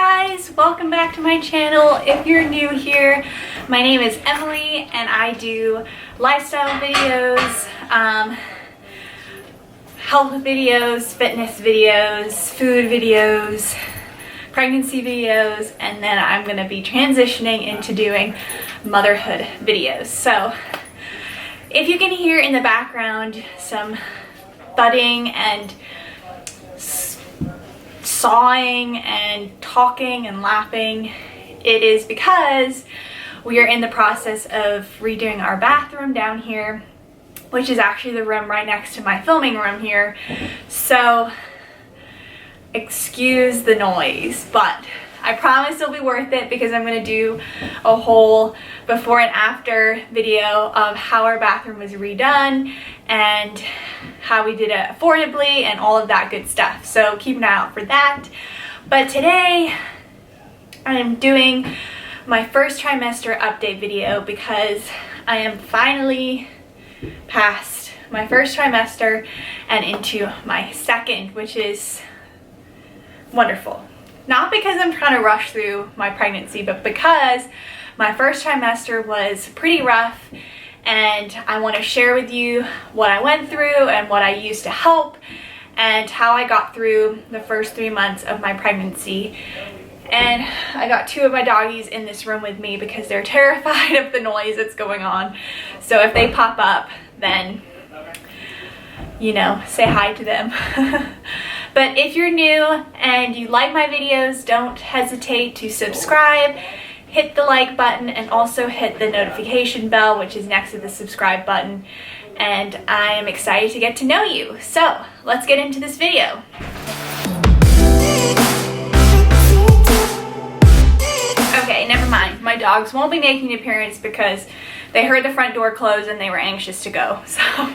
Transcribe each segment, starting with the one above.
guys, welcome back to my channel. If you're new here, my name is Emily and I do lifestyle videos, health videos, fitness videos, food videos, pregnancy videos, and then I'm going to be transitioning into doing motherhood videos. So if you can hear in the background some thudding and sawing and talking and laughing, it is because we are in the process of redoing our bathroom down here, which is actually the room right next to my filming room here. So excuse the noise, but I promise it'll be worth it because I'm going to do a whole before and after video of how our bathroom was redone and how we did it affordably and all of that good stuff. So keep an eye out for that. But today I'm doing my first trimester update video because I am finally past my first trimester and into my second, which is wonderful. Not because I'm trying to rush through my pregnancy, but because my first trimester was pretty rough and I want to share with you what I went through and what I used to help and how I got through the first 3 months of my pregnancy. And I got 2 of my doggies in this room with me because they're terrified of the noise that's going on. So if they pop up, then, you know, say hi to them. But if you're new and you like my videos, don't hesitate to subscribe, hit the like button, and also hit the notification bell, which is next to the subscribe button. And I am excited to get to know you. So let's get into this video. Okay, never mind. My dogs won't be making an appearance because they heard the front door close and they were anxious to go. So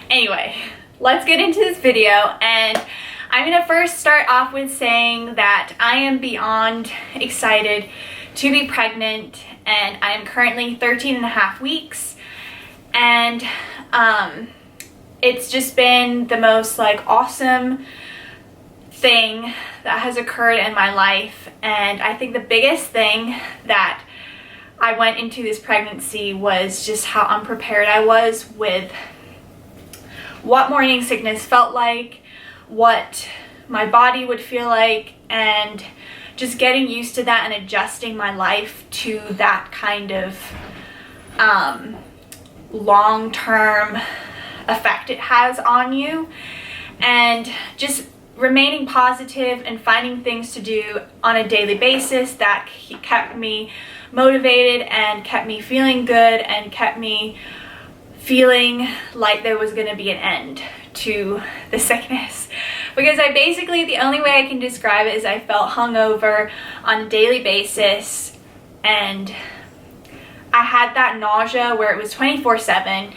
anyway, let's get into this video, and I'm going to first start off with saying that I am beyond excited to be pregnant, and I'm currently 13 and a half weeks, and it's just been the most awesome thing that has occurred in my life. And I think the biggest thing that I went into this pregnancy was just how unprepared I was with what morning sickness felt like, what my body would feel like, and just getting used to that and adjusting my life to that kind of long-term effect it has on you, and just remaining positive and finding things to do on a daily basis that kept me motivated and kept me feeling good and kept me feeling like there was going to be an end to the sickness. Because the only way I can describe it is I felt hungover on a daily basis, and I had that nausea where it was 24/7,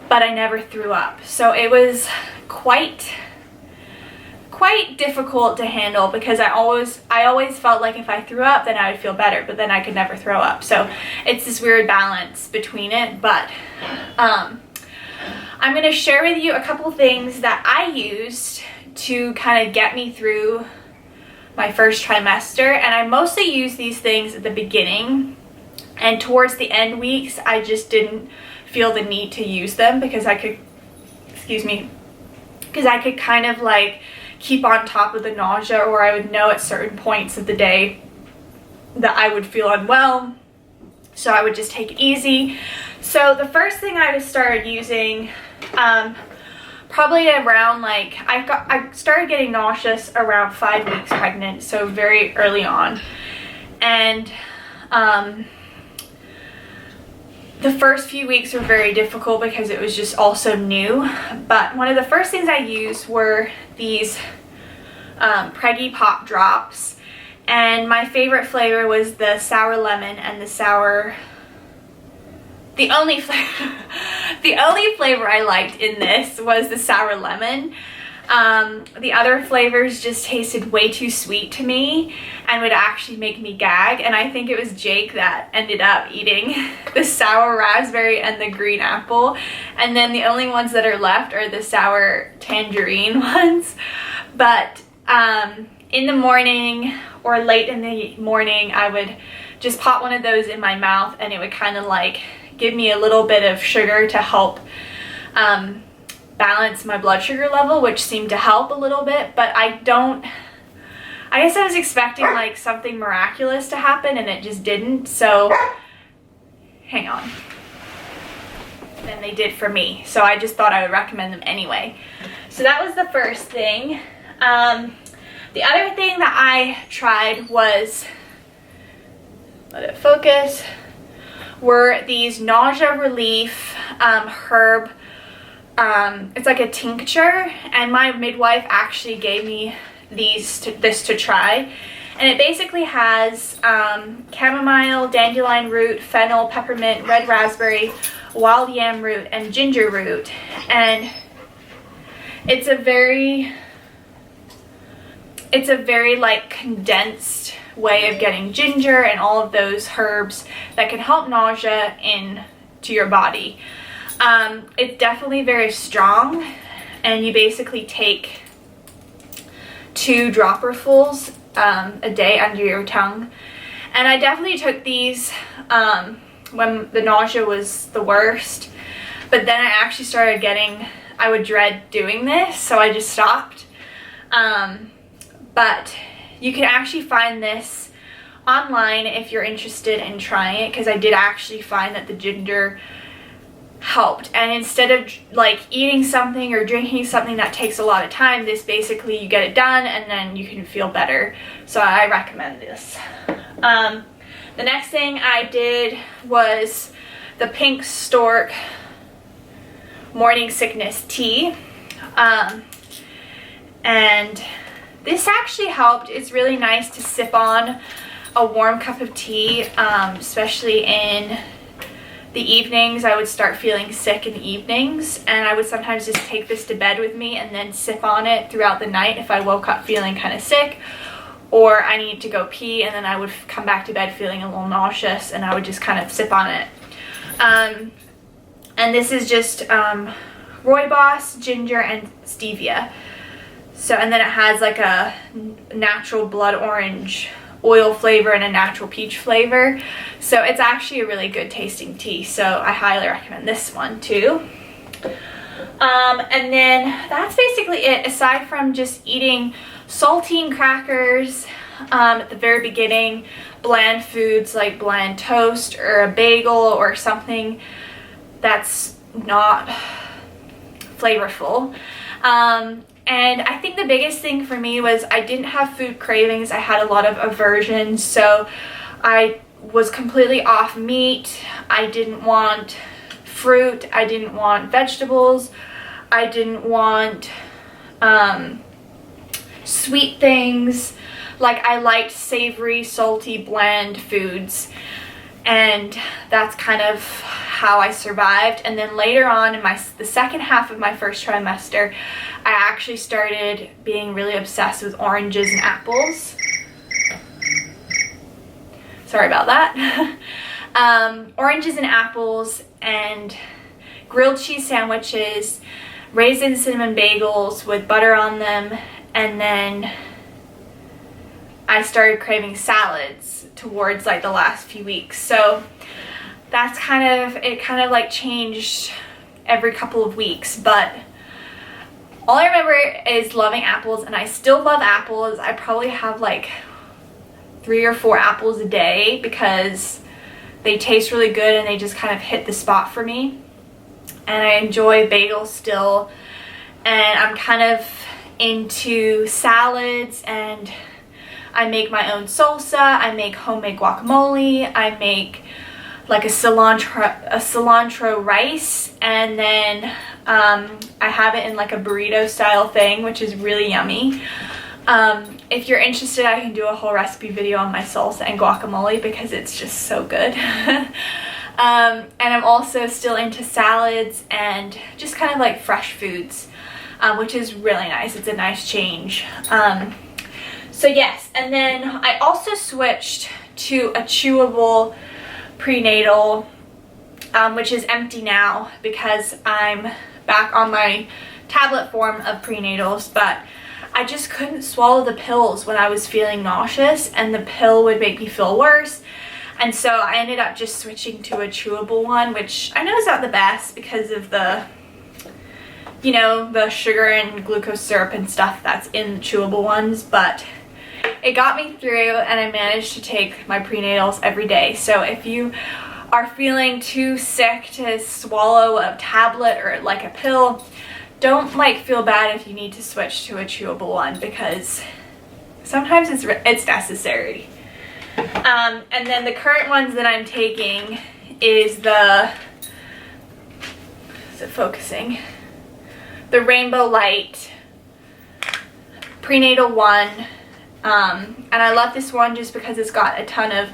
but I never threw up. So it was quite difficult to handle because I always felt like if I threw up then I would feel better, but then I could never throw up. So it's this weird balance between it. But I'm going to share with you a couple things that I used to kind of get me through my first trimester, and I mostly use these things at the beginning, and towards the end weeks I just didn't feel the need to use them because I could kind of keep on top of the nausea, or I would know at certain points of the day that I would feel unwell, so I would just take it easy. So the first thing I just started using, probably around I started getting nauseous around 5 weeks pregnant, so very early on, and the first few weeks were very difficult because it was just also new. But one of the first things I used were these Preggy Pop Drops, and my favorite flavor was the sour lemon and the only flavor I liked in this was the sour lemon. The other flavors just tasted way too sweet to me and would actually make me gag, and I think it was Jake that ended up eating the sour raspberry and the green apple, and then the only ones that are left are the sour tangerine ones. But in the morning or late in the morning, I would just pop one of those in my mouth, and it would kind of like give me a little bit of sugar to help balance my blood sugar level, which seemed to help a little bit. But I guess I was expecting like something miraculous to happen, and it just didn't. So hang on. And they did for me, so I just thought I would recommend them anyway. So that was the first thing. The other thing that I tried was, let it focus, were these nausea relief herb. It's like a tincture, and my midwife actually gave me this to try. And it basically has chamomile, dandelion root, fennel, peppermint, red raspberry, wild yam root, and ginger root. And it's a very like condensed way of getting ginger and all of those herbs that can help nausea into your body. It's definitely very strong, and you basically take 2 dropperfuls a day under your tongue. And I definitely took these when the nausea was the worst, but then I actually started getting, I would dread doing this, so I just stopped. But you can actually find this online if you're interested in trying it, because I did actually find that the ginger helped. And instead of like eating something or drinking something that takes a lot of time, this basically you get it done and then you can feel better. So I recommend this. The next thing I did was the Pink Stork Morning Sickness Tea. And this actually helped. It's really nice to sip on a warm cup of tea, especially in the evenings. I would start feeling sick in the evenings, and I would sometimes just take this to bed with me and then sip on it throughout the night if I woke up feeling kind of sick, or I need to go pee, and then I would come back to bed feeling a little nauseous, and I would just kind of sip on it. And this is just rooibos, ginger, and stevia. So, and then it has like a natural blood orange oil flavor and a natural peach flavor. So it's actually a really good tasting tea. So I highly recommend this one too. And then that's basically it, aside from just eating saltine crackers at the very beginning, bland foods like bland toast or a bagel or something that's not flavorful. And I think the biggest thing for me was I didn't have food cravings. I had a lot of aversion, so I was completely off meat. I didn't want fruit. I didn't want vegetables. I didn't want sweet things. Like, I liked savory, salty, bland foods, and that's kind of how I survived. And then later on in the second half of my first trimester, I actually started being really obsessed with oranges and apples. Sorry about that. Oranges and apples and grilled cheese sandwiches, raisin cinnamon bagels with butter on them, and then I started craving salads towards like the last few weeks. So that's kind of like changed every couple of weeks, but all I remember is loving apples, and I still love apples. I probably have like 3 or 4 apples a day because they taste really good and they just kind of hit the spot for me. And I enjoy bagels still, and I'm kind of into salads, and I make my own salsa, I make homemade guacamole, I make like a cilantro rice, and then I have it in like a burrito style thing, which is really yummy. If you're interested, I can do a whole recipe video on my salsa and guacamole because it's just so good. And I'm also still into salads and just kind of like fresh foods, which is really nice. It's a nice change. So yes, and then I also switched to a chewable prenatal, which is empty now because I'm back on my tablet form of prenatals, but I just couldn't swallow the pills when I was feeling nauseous, and the pill would make me feel worse. And so I ended up just switching to a chewable one, which I know is not the best because of the, you know, the sugar and glucose syrup and stuff that's in the chewable ones, but it got me through, and I managed to take my prenatals every day. So if you are feeling too sick to swallow a tablet or like a pill, don't like feel bad if you need to switch to a chewable one, because sometimes it's necessary. And then the current ones that I'm taking is the, is it focusing? The Rainbow Light Prenatal one. And I love this one just because it's got a ton of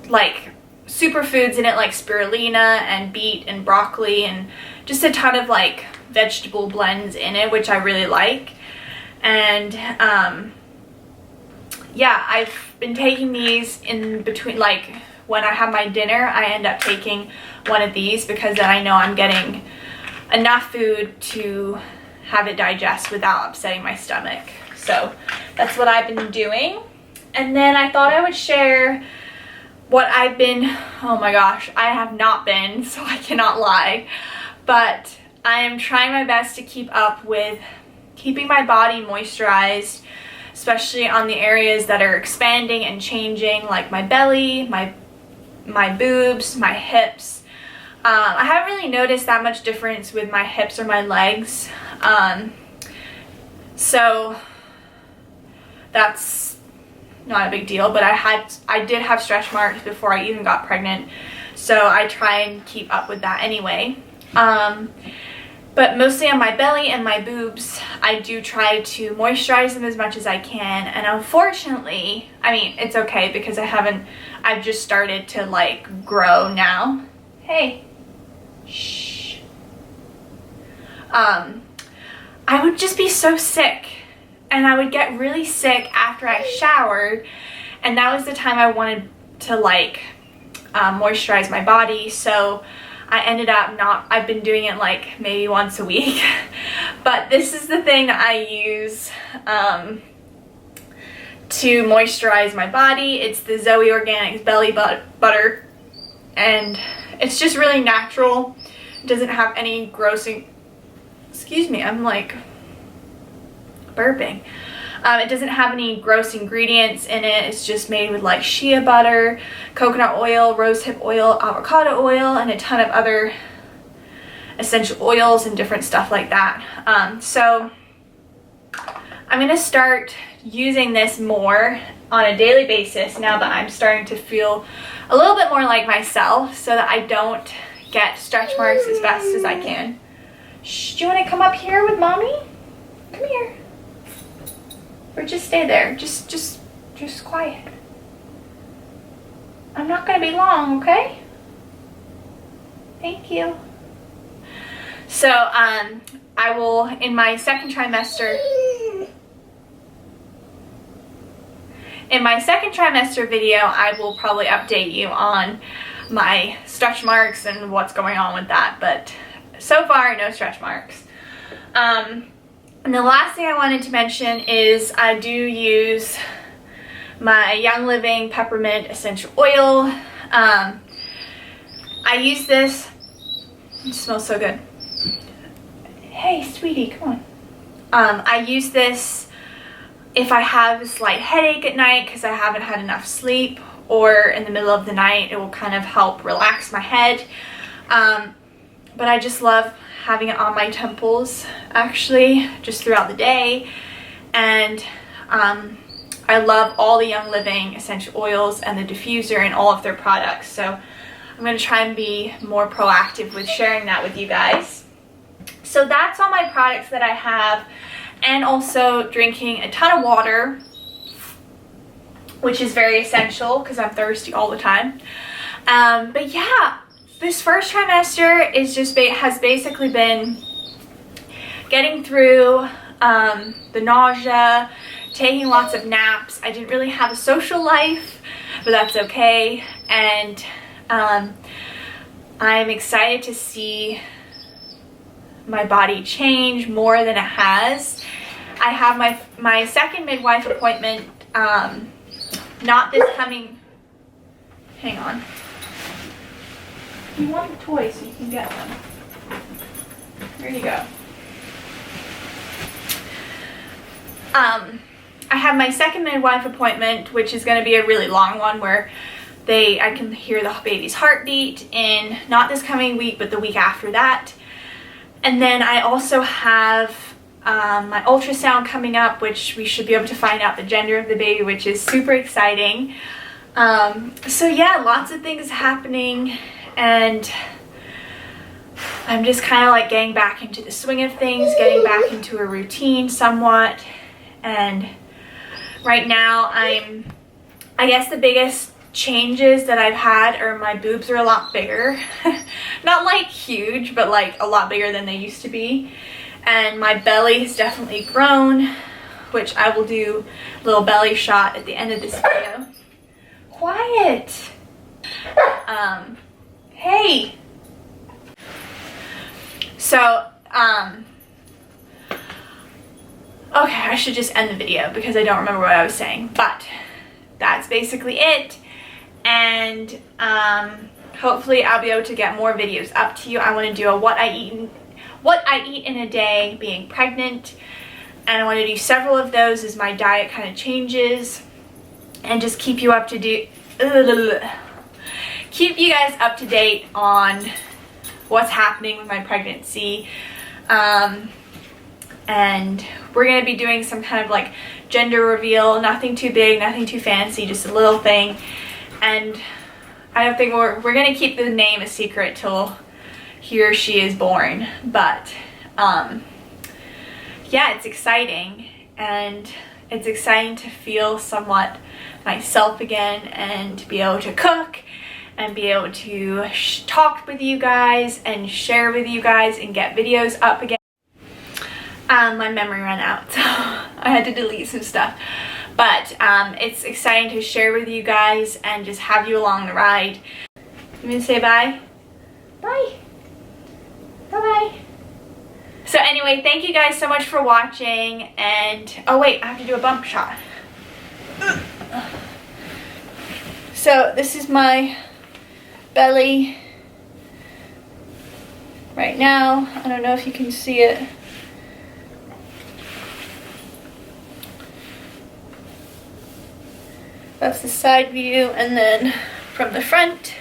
like superfoods in it, like spirulina and beet and broccoli, and just a ton of like vegetable blends in it, which I really like. And yeah, I've been taking these in between, like when I have my dinner, I end up taking one of these because then I know I'm getting enough food to have it digest without upsetting my stomach. So that's what I've been doing. And then I thought I would share what I've been, oh my gosh, I have not been, so I cannot lie, but I am trying my best to keep up with keeping my body moisturized, especially on the areas that are expanding and changing, like my belly, my boobs, my hips. I haven't really noticed that much difference with my hips or my legs, so that's not a big deal, but I did have stretch marks before I even got pregnant, so I try and keep up with that anyway. But mostly on my belly and my boobs, I do try to moisturize them as much as I can, and unfortunately, I mean, it's okay because I've just started to like grow now. Hey, shh. I would just be so sick, and I would get really sick after I showered, and that was the time I wanted to like moisturize my body, so I ended up I've been doing it like maybe once a week, but this is the thing that I use to moisturize my body. It's the Zoe Organics Belly Butter, and it's just really natural. It doesn't have any grossing, excuse me, I'm like burping. It doesn't have any gross ingredients in it. It's just made with like shea butter, coconut oil, rosehip oil, avocado oil, and a ton of other essential oils and different stuff like that. So I'm going to start using this more on a daily basis now that I'm starting to feel a little bit more like myself, so that I don't get stretch marks as best as I can. Shh, do you want to come up here with mommy? Come here. Or just stay there. Just quiet. I'm not going to be long, okay? Thank you. So, I will, in my second trimester video, I will probably update you on my stretch marks and what's going on with that, but so far, no stretch marks. And the last thing I wanted to mention is I do use my Young Living Peppermint Essential Oil. I use this, it smells so good. Hey, sweetie, come on. I use this if I have a slight headache at night because I haven't had enough sleep, or in the middle of the night. It will kind of help relax my head. But I just love having it on my temples, actually, just throughout the day. And I love all the Young Living essential oils and the diffuser and all of their products. So I'm going to try and be more proactive with sharing that with you guys. So that's all my products that I have, and also drinking a ton of water, which is very essential because I'm thirsty all the time. But yeah, this first trimester has basically been getting through the nausea, taking lots of naps. I didn't really have a social life, but that's okay. And I'm excited to see my body change more than it has. I have my second midwife appointment, not this coming, hang on. You want the toys so you can get them. There you go. I have my second midwife appointment, which is going to be a really long one where I can hear the baby's heartbeat in not this coming week, but the week after that. And then I also have my ultrasound coming up, which we should be able to find out the gender of the baby, which is super exciting. So yeah, lots of things happening, and I'm just kind of like getting back into the swing of things, getting back into a routine somewhat. And right now I guess the biggest changes that I've had are my boobs are a lot bigger. Not like huge, but like a lot bigger than they used to be. And my belly has definitely grown, which I will do a little belly shot at the end of this video. Quiet. Hey. So, okay, I should just end the video because I don't remember what I was saying, but that's basically it. And hopefully I'll be able to get more videos up to you. I want to do a what I eat in a day being pregnant, and I want to do several of those as my diet kind of changes, and just keep you up to date, keep you guys up to date on what's happening with my pregnancy. And we're going to be doing some kind of like gender reveal, nothing too big, nothing too fancy, just a little thing. And I don't think we're going to keep the name a secret till he or she is born. But yeah, it's exciting, and it's exciting to feel somewhat myself again, and to be able to cook and be able to talk with you guys and share with you guys and get videos up again. My memory ran out, so I had to delete some stuff. But it's exciting to share with you guys and just have you along the ride. You want to say bye? Bye. Bye-bye. So anyway, thank you guys so much for watching, and oh wait, I have to do a bump shot. So this is my belly right now. I don't know if you can see it. That's the side view, and then from the front,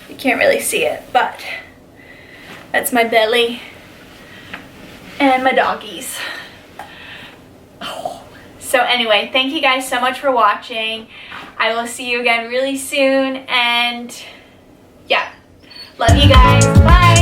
you can't really see it, but that's my belly and my doggies. Oh. So anyway, thank you guys so much for watching. I will see you again really soon, and yeah, love you guys. Bye.